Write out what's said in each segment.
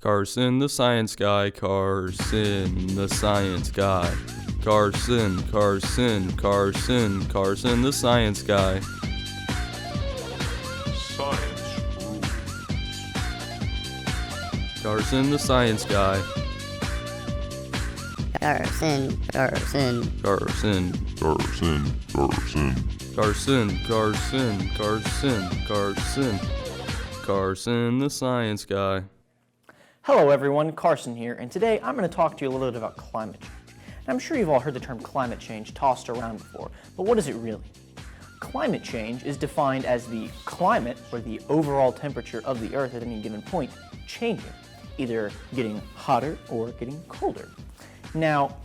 Carson the science guy, Carson the science guy. Carson, Carson, Carson, Carson the science guy. Science rules. Carson the science guy. Carson, Carson. Carson, Carson, Carson. Carson, Carson, Carson, Carson. Carson the science guy. Hello everyone, Carson here, and today I'm going to talk to you a little bit about climate change. And I'm sure you've all heard the term climate change tossed around before, but what is it really? Climate change is defined as the climate, or the overall temperature of the Earth at any given point, changing, either getting hotter or getting colder. Now,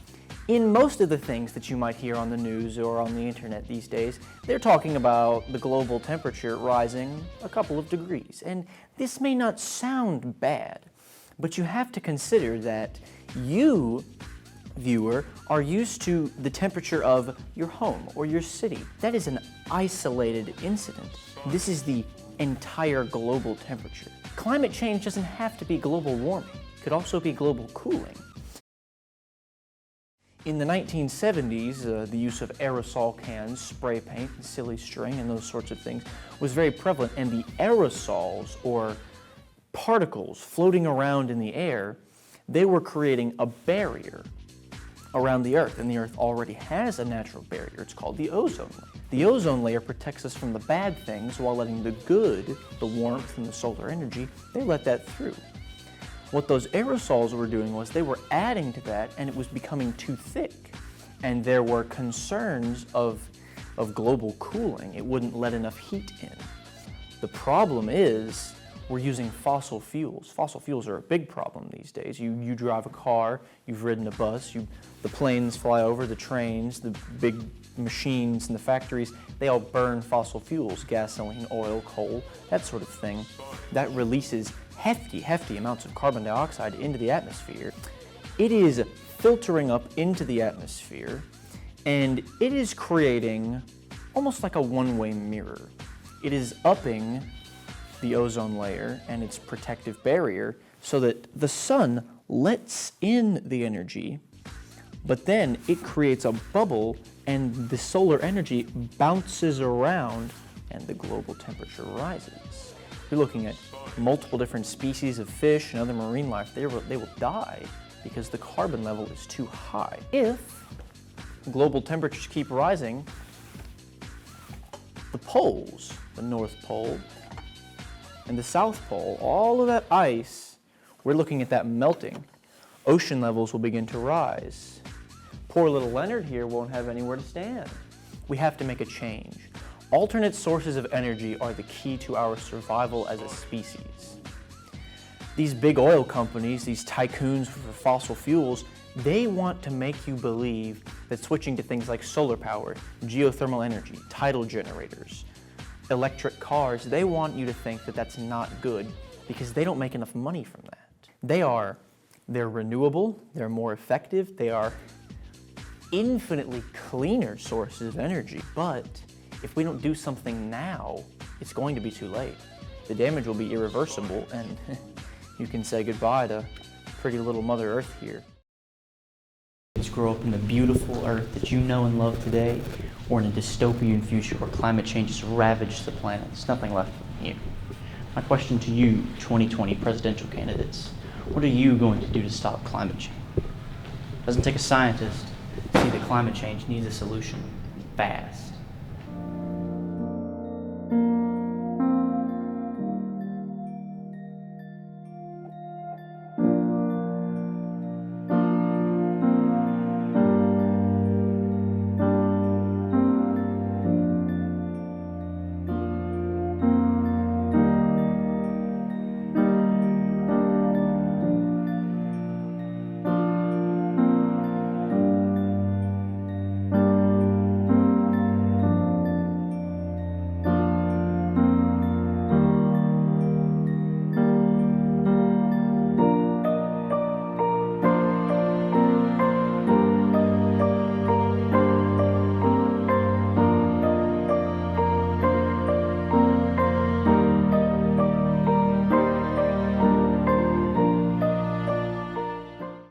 in most of the things that you might hear on the news or on the internet these days, they're talking about the global temperature rising a couple of degrees. And this may not sound bad, but you have to consider that you, viewer, are used to the temperature of your home or your city. That is an isolated incident. This is the entire global temperature. Climate change doesn't have to be global warming. It could also be global cooling. In the 1970s, the use of aerosol cans, spray paint, and silly string, and those sorts of things was very prevalent, and the aerosols, or particles floating around in the air, they were creating a barrier around the Earth, and the Earth already has a natural barrier. It's called the ozone layer. The ozone layer protects us from the bad things while letting the good, the warmth and the solar energy, they let that through. What those aerosols were doing was they were adding to that, and it was becoming too thick, and there were concerns of global cooling. It wouldn't let enough heat in. The problem is we're using fossil fuels. Fossil fuels are a big problem these days. You drive a car, you've ridden a bus, the planes fly over, the trains, the big machines in the factories, they all burn fossil fuels, gasoline, oil, coal, that sort of thing. That releases hefty amounts of carbon dioxide into the atmosphere. It is filtering up into the atmosphere, and it is creating almost like a one-way mirror. It is upping the ozone layer and its protective barrier so that the sun lets in the energy, but then it creates a bubble and the solar energy bounces around and the global temperature rises. You're looking at multiple different species of fish and other marine life. They will die because the carbon level is too high. If global temperatures keep rising, the poles, the North Pole and the South Pole, all of that ice, we're looking at that melting. Ocean levels will begin to rise. Poor little Leonard here won't have anywhere to stand. We have to make a change. Alternate sources of energy are the key to our survival as a species. These big oil companies, these tycoons for fossil fuels, they want to make you believe that switching to things like solar power, geothermal energy, tidal generators, electric cars, they want you to think that that's not good because they don't make enough money from that. They're renewable, they're more effective, they are infinitely cleaner sources of energy, but if we don't do something now, it's going to be too late. The damage will be irreversible, and you can say goodbye to pretty little Mother Earth here. Kids grow up in the beautiful Earth that you know and love today, or in a dystopian future where climate change has ravaged the planet. There's nothing left here. My question to you, 2020 presidential candidates, what are you going to do to stop climate change? It doesn't take a scientist to see that climate change needs a solution fast.